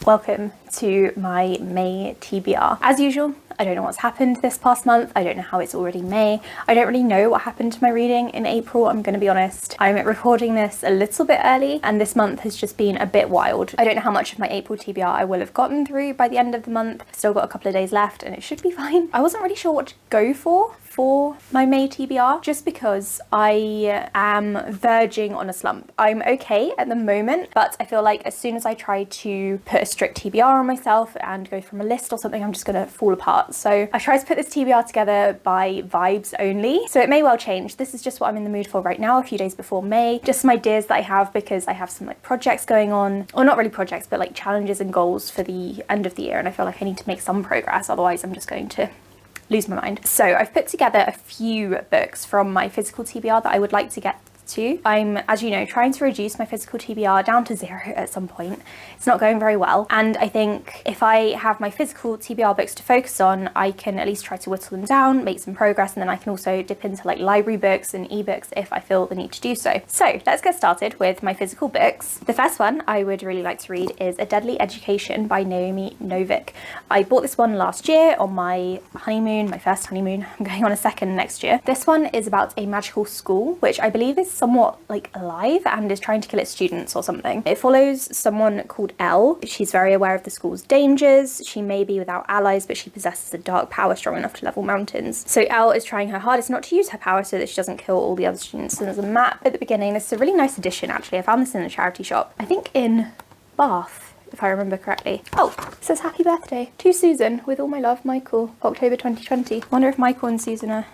Welcome to my May TBR. As usual, I don't know what's happened this past month. I don't know how it's already May. I don't really know what happened to my reading in April, I'm going to be honest. I'm recording this a little bit early and this month has just been a bit wild. I don't know how much of my April TBR I will have gotten through by the end of the month. Still got a couple of days left and it should be fine. I wasn't really sure what to go for my May TBR, just because I am verging on a slump. I'm okay at the moment, but I feel like as soon as I try to put a strict TBR on myself and go from a list or something, I'm just gonna fall apart. So I tried to put this TBR together by vibes only, so it may well change. This is just what I'm in the mood for right now, a few days before May. Just some ideas that I have because I have some like projects going on, or not really projects, but like challenges and goals for the end of the year, and I feel like I need to make some progress, otherwise I'm just going to lose my mind. So I've put together a few books from my physical TBR that I would like to get to. I'm, as you know, trying to reduce my physical TBR down to 0 at some point. It's not going very well, and I think if I have my physical TBR books to focus on, I can at least try to whittle them down, make some progress, and then I can also dip into like library books and ebooks if I feel the need to do so. So let's get started with my physical books. The first one I would really like to read is A Deadly Education by Naomi Novik. I bought this one last year on my honeymoon, my first honeymoon. I'm going on a second next year. This one is about a magical school, which I believe is somewhat like alive and is trying to kill its students or something. It follows someone called Elle. She's very aware of the school's dangers. She may be without allies, but she possesses a dark power strong enough to level mountains. So Elle is trying her hardest not to use her power so that she doesn't kill all the other students. And there's a map at the beginning. This is a really nice addition, actually. I found this in a charity shop, I think in Bath, if I remember correctly. Oh, it says happy birthday to Susan, with all my love, Michael, October 2020. Wonder if Michael and Susan are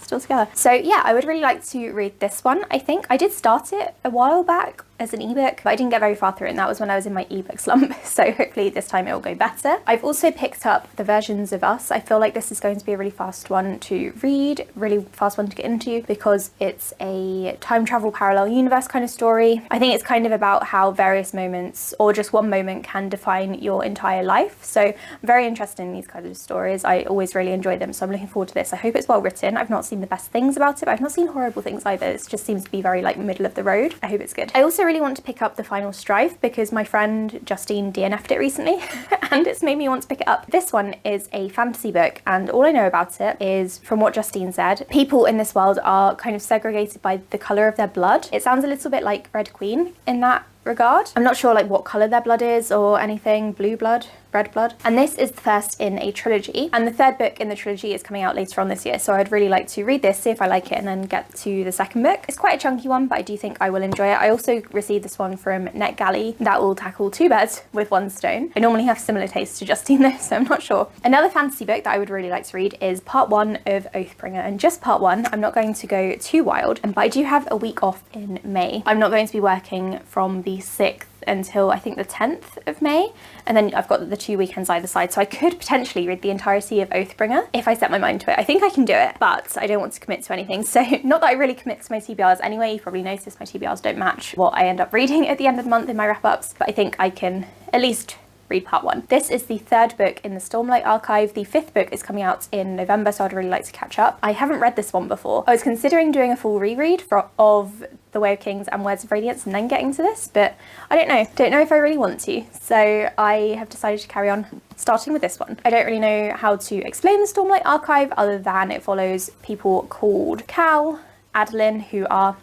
still together. So yeah, I would really like to read this one. I think I did start it a while back as an ebook, but I didn't get very far through it, and that was when I was in my ebook slump. So hopefully this time it will go better. I've also picked up The Versions of Us. I feel like this is going to be a really fast one to read, really fast one to get into, because it's a time travel parallel universe kind of story. I think it's kind of about how various moments, or just one moment, can define your entire life. So I'm very interested in these kinds of stories. I always really enjoy them, so I'm looking forward to this. I hope it's well written. I've not seen the best things about it, but I've not seen horrible things either. It just seems to be very like middle of the road. I hope it's good. I also really want to pick up The Final Strife because my friend Justine DNF'd it recently and it's made me want to pick it up. This one is a fantasy book, and all I know about it is from what Justine said. People in this world are kind of segregated by the colour of their blood. It sounds a little bit like Red Queen in that regard. I'm not sure like what colour their blood is or anything. Blue blood? Red blood? And this is the first in a trilogy, and the third book in the trilogy is coming out later on this year, so I'd really like to read this, see if I like it, and then get to the second book. It's quite a chunky one, but I do think I will enjoy it. I also received this one from NetGalley. That will tackle 2 birds with 1 stone. I normally have similar tastes to Justine though, so I'm not sure. Another fantasy book that I would really like to read is part 1 of Oathbringer, and just part 1. I'm not going to go too wild, but I do have a week off in May. I'm not going to be working from the 6th until I think the 10th of May, and then I've got the 2 weekends either side, so I could potentially read the entirety of Oathbringer if I set my mind to it. I think I can do it, but I don't want to commit to anything. So not that I really commit to my TBRs anyway. You probably noticed my TBRs don't match what I end up reading at the end of the month in my wrap-ups, but I think I can at least read part 1. This is the 3rd book in the Stormlight Archive. The 5th book is coming out in November, so I'd really like to catch up. I haven't read this one before. I was considering doing a full reread of The Way of Kings and Words of Radiance and then getting to this, but I don't know. Don't know if I really want to. So I have decided to carry on starting with this one. I don't really know how to explain the Stormlight Archive other than it follows people called Cal, Adeline, who are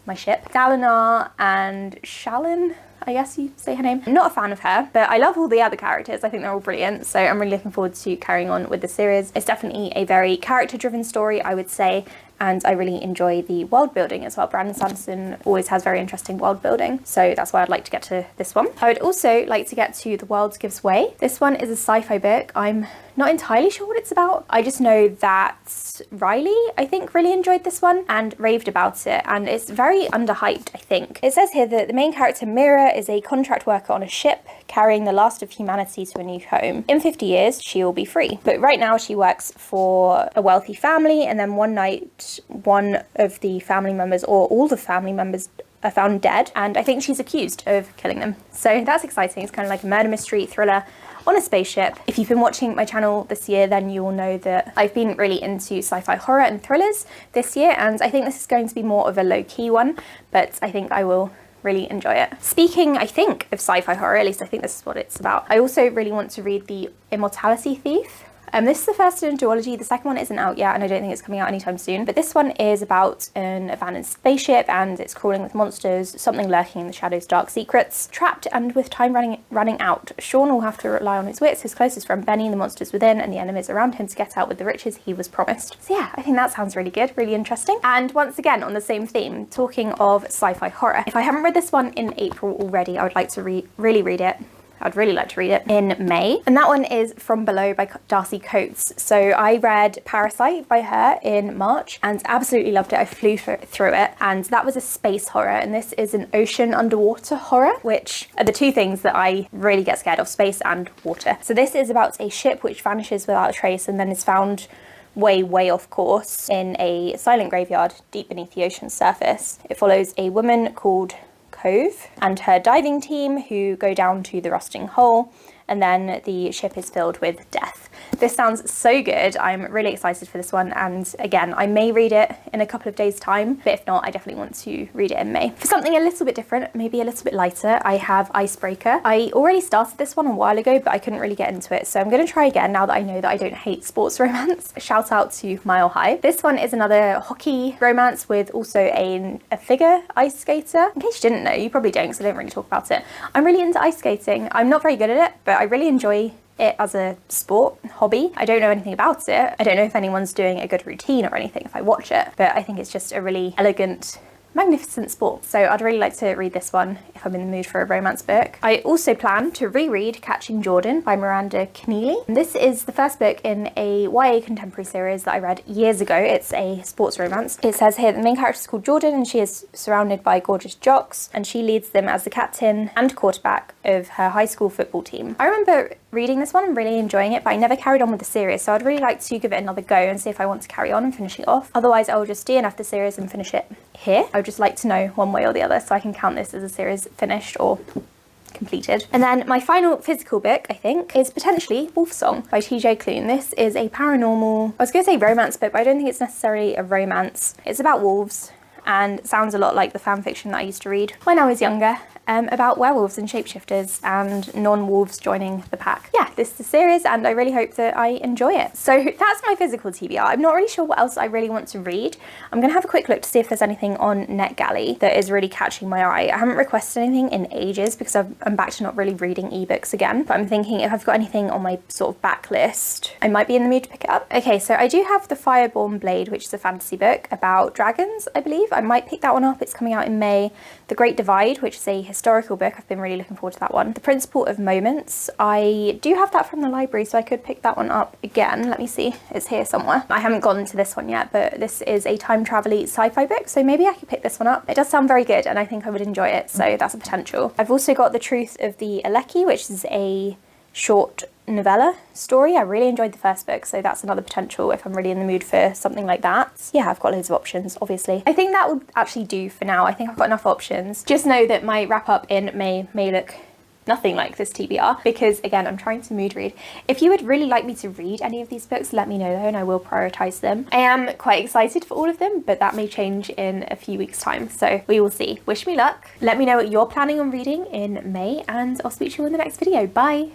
my ship, Dalinar, and Shalyn, I guess you say her name. I'm not a fan of her, but I love all the other characters. I think they're all brilliant, so I'm really looking forward to carrying on with the series. It's definitely a very character-driven story, I would say, and I really enjoy the world building as well. Brandon Sanderson always has very interesting world building, so that's why I'd like to get to this one. I would also like to get to The World Gives Way. This one is a sci-fi book. I'm not entirely sure what it's about. I just know that Riley, I think, really enjoyed this one and raved about it, and it's very underhyped, I think. It says here that the main character, Mira, is a contract worker on a ship carrying the last of humanity to a new home. In 50 years, she will be free. But right now she works for a wealthy family, and then one night, one of the family members, or all the family members, are found dead, and I think she's accused of killing them. So that's exciting. It's kind of like a murder mystery thriller on a spaceship. If you've been watching my channel this year, then you will know that I've been really into sci-fi horror and thrillers this year, and I think this is going to be more of a low-key one, but I think I will really enjoy it. Speaking, I think, of sci-fi horror, at least I think this is what it's about, I also really want to read The Immortality Thief. This is the first in a duology. The second one isn't out yet, and I don't think it's coming out anytime soon. But this one is about an abandoned spaceship, and it's crawling with monsters, something lurking in the shadows, dark secrets. Trapped and with time running out, Sean will have to rely on his wits, his closest friend Benny, the monsters within, and the enemies around him to get out with the riches he was promised. So yeah, I think that sounds really good, really interesting. And once again, on the same theme, talking of sci-fi horror, if I haven't read this one in April already, I would like to really read it. I'd really like to read it in May. And that one is From Below by Darcy Coates. So I read Parasite by her in March and absolutely loved it. I flew through it, and that was a space horror, and this is an ocean underwater horror, which are the two things that I really get scared of, space and water. So this is about a ship which vanishes without a trace and then is found way off course in a silent graveyard deep beneath the ocean's surface. It follows a woman called Cove and her diving team who go down to the rusting hull, and then the ship is filled with death. This sounds so good. I'm really excited for this one, and again, I may read it in a couple of days' time, but if not, I definitely want to read it in May. For something a little bit different, maybe a little bit lighter, I have Icebreaker. I already started this one a while ago, but I couldn't really get into it, so I'm going to try again now that I know that I don't hate sports romance. Shout out to Mile High. This one is another hockey romance with also a figure ice skater. In case you didn't know, you probably don't because I don't really talk about it. I'm really into ice skating. I'm not very good at it, but I really enjoy it as a sport hobby. I don't know anything about it. I don't know if anyone's doing a good routine or anything if I watch it, but I think it's just a really elegant, magnificent sport. So I'd really like to read this one if I'm in the mood for a romance book. I also plan to reread Catching Jordan by Miranda Keneally. This is the first book in a YA contemporary series that I read years ago. It's a sports romance. It says here that the main character is called Jordan and she is surrounded by gorgeous jocks, and she leads them as the captain and quarterback of her high school football team. I remember reading this one and really enjoying it, but I never carried on with the series, so I'd really like to give it another go and see if I want to carry on and finish it off. Otherwise, I will just DNF the series and finish it here. I would just like to know one way or the other, so I can count this as a series finished or completed. And then my final physical book, I think, is potentially Wolf Song by TJ Klune. This is a paranormal, I was going to say romance book, but I don't think it's necessarily a romance. It's about wolves, and it sounds a lot like the fan fiction that I used to read when I was younger, about werewolves and shapeshifters and non-wolves joining the pack. Yeah, this is the series, and I really hope that I enjoy it. So that's my physical TBR. I'm not really sure what else I really want to read. I'm gonna have a quick look to see if there's anything on NetGalley that is really catching my eye. I haven't requested anything in ages because I'm back to not really reading ebooks again, but I'm thinking if I've got anything on my sort of backlist, I might be in the mood to pick it up. Okay, so I do have The Fireborn Blade, which is a fantasy book about dragons, I believe. I might pick that one up. It's coming out in May. The Great Divide, which is a historical book. I've been really looking forward to that one. The Principle of Moments. I do have that from the library, so I could pick that one up again. Let me see. It's here somewhere. I haven't gone to this one yet, but this is a time travel-y sci-fi book, so maybe I could pick this one up. It does sound very good, and I think I would enjoy it, so that's a potential. I've also got The Truth of the Alecki, which is a short novella story. I really enjoyed the first book, so that's another potential if I'm really in the mood for something like that. Yeah, I've got loads of options, obviously. I think that will actually do for now. I think I've got enough options. Just know that my wrap up in May may look nothing like this TBR, because again, I'm trying to mood read. If you would really like me to read any of these books, let me know though, and I will prioritize them. I am quite excited for all of them, but that may change in a few weeks' time, so we will see. Wish me luck. Let me know what you're planning on reading in May, and I'll speak to you in the next video. Bye.